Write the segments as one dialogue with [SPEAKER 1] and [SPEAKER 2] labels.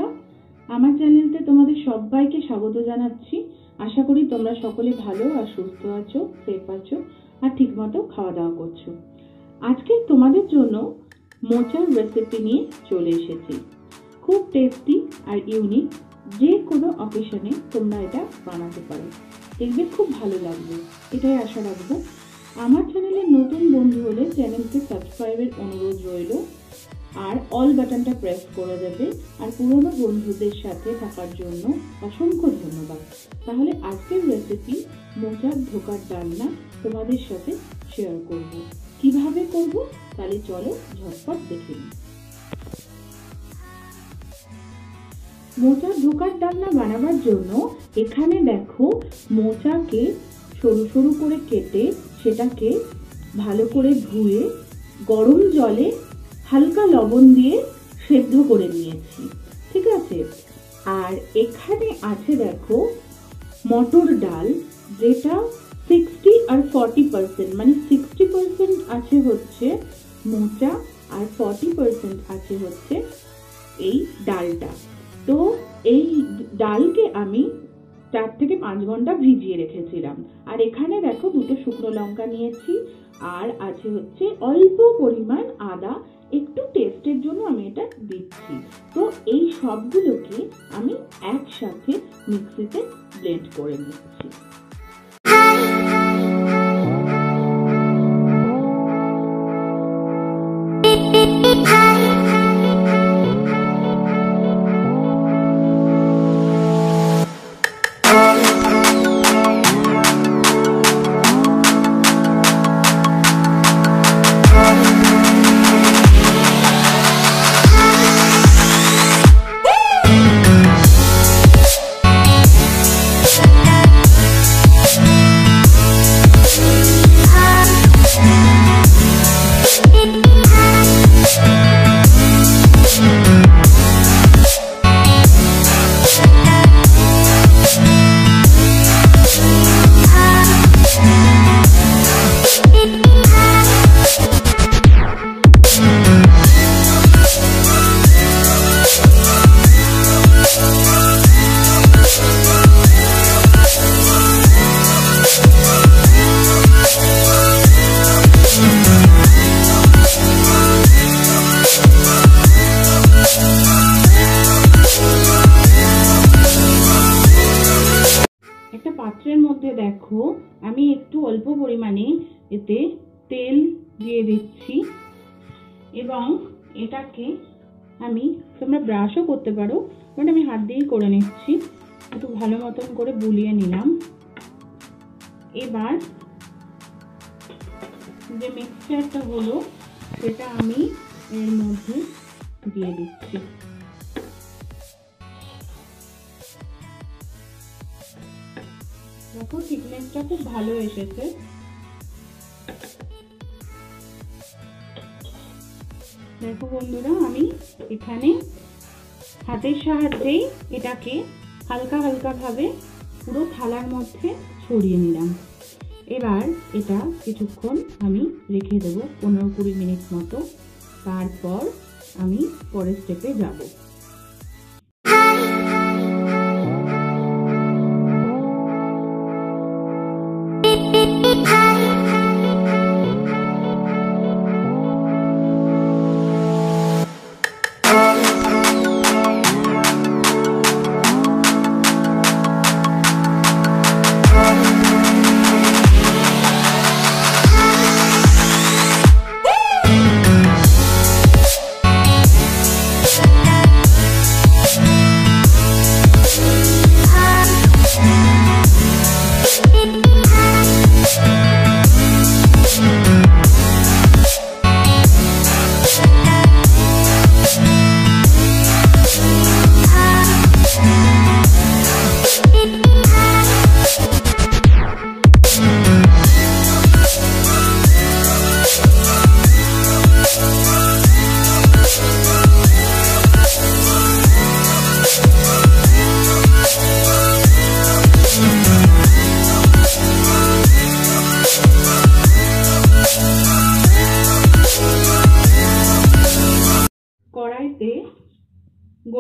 [SPEAKER 1] বন্ধুরা, আমার চ্যানেলতে তোমাদের সবাইকে স্বাগত জানাচ্ছি। আশা করি তোমরা সকলে ভালো আর সুস্থ আছো, সেফ আছো আর ঠিকমতো খাওয়া দাওয়া করছো। আজকে তোমাদের জন্য মোচার রেসিপি নিয়ে চলে এসেছি। খুব টেস্টি আর ইউনিক, যে কোনো অকেশনে তোমরা এটা বানাতে পারো, দেখবে খুব ভালো লাগবে, এটাই আশা রাখবো। আমার চ্যানেলের নতুন বন্ধু হলে চ্যানেলকে সাবস্ক্রাইবের অনুরোধ রইল আর অল বাটনটা প্রেস করে দেবে। আর পুরনো বন্ধুদের সাথে থাকার জন্য অসংখ্য ধন্যবাদ। তাহলে আজকের রেসিপি মোচার ধোকার ডালনা তোমাদের সাথে শেয়ার করব। কিভাবে করব তাহলে চলো ঝটপট দেখে নিই। মোচার ধোকার ডালনা বানাবার জন্য এখানে দেখো, মোচাকে সরু সরু করে কেটে সেটাকে ভালো করে ধুয়ে গরম জলে হালকা লবণ দিয়ে সেদ্ধ করে নিয়েছি, ঠিক আছে। আর এখানে আছে দেখো মটর ডাল, যেটা 60 আর 40%, মানে 60% আছে হচ্ছে মোচা আর 40% আছে হচ্ছে এই ডালটা। তো এই ডালকে আমি 4 থেকে 5 ঘন্টা ভিজিয়ে রেখেছিলাম। আর এখানে দেখো দুটো শুকনো লঙ্কা নিয়েছি, আর আছে হচ্ছে অল্প পরিমাণ আদা, একটু টেস্টের জন্য আমি এটা দিচ্ছি। তো এই সবগুলোকে আমি একসাথে মিক্সিতে ব্লেন্ড করে নিচ্ছি। একটা পাত্রের মধ্যে দেখো আমি একটু অল্প পরিমাণে এতে তেল দিয়ে দিচ্ছি, এবং এটাকে তোমরা ব্রাশও করতে পারো, বাট আমি হাত দিয়েই করে নিচ্ছি। একটু ভালো মতন করে বুলিয়ে নিলাম। এবার যে মিক্সচারটা হলো সেটা আমি এর মধ্যে দিয়ে দিচ্ছি। দেখো থিকনেসটা খুব ভালো এসেছে। দেখো বন্ধুরা, আমি এখানে হাতের সাহায্যেই এটাকে হালকা হালকা ভাবে পুরো থালার মধ্যে ছড়িয়ে নিলাম। এবার এটা কিছুক্ষণ আমি রেখে দেবো, 15-20 মিনিট মতো। তারপর আমি পরের স্টেপে যাব।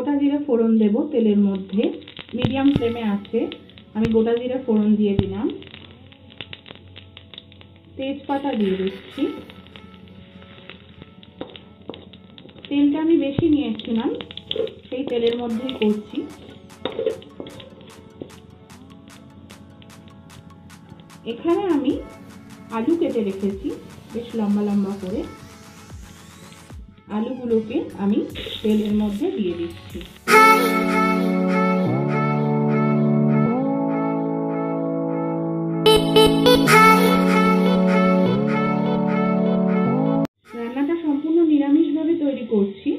[SPEAKER 1] গোটা জিরে ফোড়ন দেব তেলের মধ্যে, মিডিয়াম ফ্লেমে আছে। আমি গোটা জিরে ফোড়ন দিয়ে দিলাম, তেজপাতা দিয়ে দিচ্ছি। তেলটা আমি বেশি নিয়েছিলাম, সেই তেলের মধ্যেই করছি। এখানে আমি আলু কেটে রেখেছি বেশ লম্বা লম্বা করে, আলুগুলোকে আমি তেলের মধ্যে দিয়ে দিচ্ছি। রান্নাটা সম্পূর্ণ নিরামিষভাবে তৈরি করছি।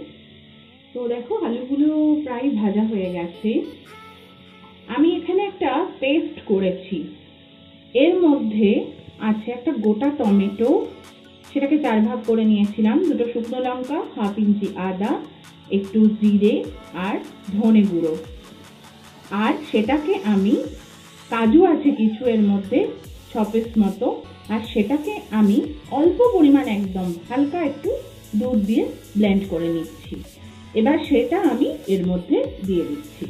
[SPEAKER 1] তো দেখো আলুগুলো প্রায় ভাজা হয়ে গেছে। আমি এখানে একটা পেস্ট করেছি, এর মধ্যে আছে একটা গোটা টমেটো, সেটাকে 4 ভাগ করে নিয়েছিলাম, 2টো শুকনো লঙ্কা, 1/2 ইঞ্চি আদা, একটু জিরে আর ধনে গুঁড়ো। আর সেটাকে আমি, কাজু আছে কিছু এর মধ্যে 6 পিস মতো, আর সেটাকে আমি অল্প পরিমাণ একদম হালকা একটু দুধ দিয়ে ব্লেন্ড করে নিচ্ছি। এবার সেটা আমি এর মধ্যে দিয়ে দিচ্ছি।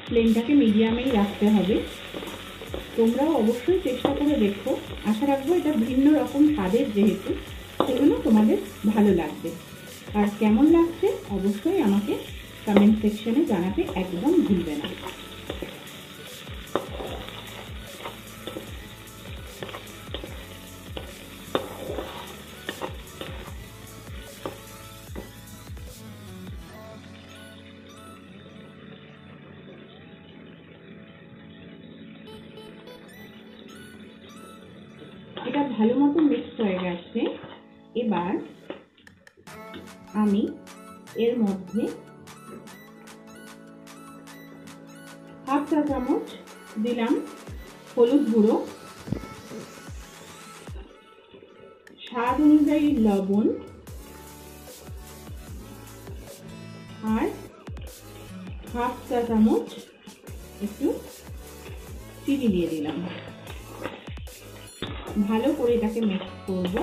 [SPEAKER 1] ফ্লেমটাকে মিডিয়ামেই রাখতে হবে। তোমরাও অবশ্যই চেষ্টা করে দেখো, আশা রাখবো এটা ভিন্ন রকম স্বাদের যেহেতু, সেজন্য তোমাদের ভালো লাগবে। আর কেমন লাগছে অবশ্যই আমাকে কমেন্ট সেকশনে জানাতে একদম ভুলবে না। এটা ভালো মতো মিক্স হয়ে গেছে। এবার আমি এর মধ্যে 1/2 চা চামচ দিলাম হলুদ গুঁড়ো, স্বাদ অনুযায়ী লবণ, আর 1/2 চা চামচ একটু চিনি দিয়ে দিলাম। ভালো করে এটাকে মিক্স করব।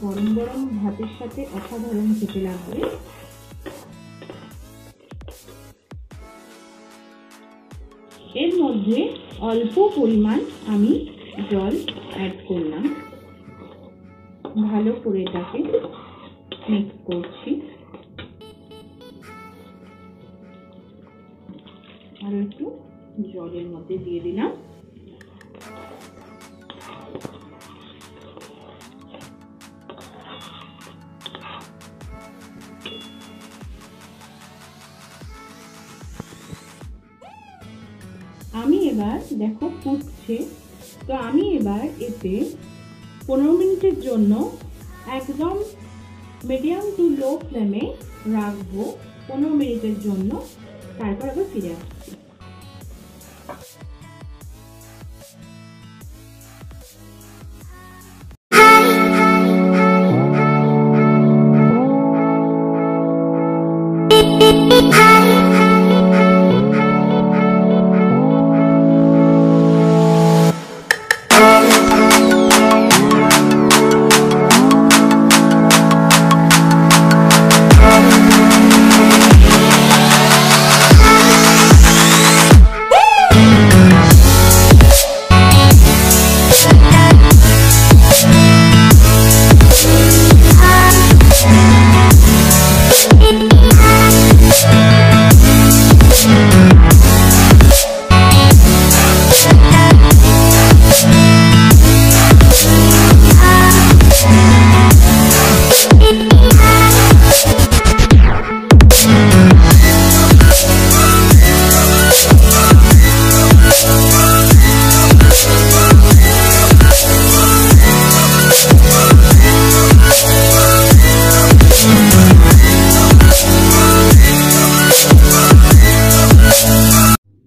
[SPEAKER 1] গরম গরম ভাতের সাথে অসাধারণ খেতে লাগবে। এর মধ্যে অল্প পরিমাণ আমি জল অ্যাড করলাম, ভালো করে এটাকে মিক্স করছি। আর একটু জলের মধ্যে দিয়ে দিলাম। আমি এবার দেখো ফুটছে, তো আমি এবার এতে 15 মিনিটের জন্য একদম মিডিয়াম টু লো ফ্লেমে রাখবো 15 মিনিটের জন্য, তারপর আবার ফিরে আসছি।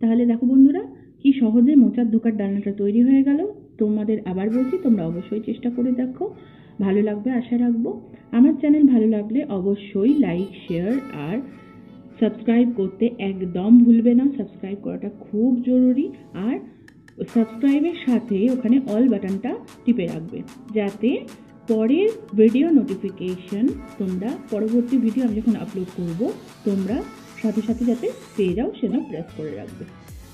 [SPEAKER 1] তাহলে দেখো বন্ধুরা, কি সহজে মোচার ধোকার ডালনাটা তৈরি হয়ে গেল। তোমাদের আবার বলছি, তোমরা অবশ্যই চেষ্টা করে দেখো। ভালো লাগবে আশা রাখবো। আমার চ্যানেল ভালো লাগলে অবশ্যই লাইক, শেয়ার আর সাবস্ক্রাইব করতে একদম ভুলবে না। সাবস্ক্রাইব করাটা খুব জরুরি। আর সাবস্ক্রাইবের সাথে ওখানে অল বাটনটা টিপে রাখবে, যাতে পরের ভিডিও নোটিফিকেশন তোমরা পরবর্তী ভিডিও আমি যখন আপলোড করব তোমরা সাথে সাথে যাতে পেয়ে যাও সেটা প্রেস করে রাখবে।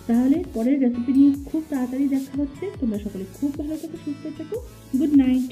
[SPEAKER 1] তাহলে পরের রেসিপি নিয়ে খুব তাড়াতাড়ি দেখা হচ্ছে। তোমরা সকলে খুব ভালো থেকো, সুস্থ থেকো। Good night.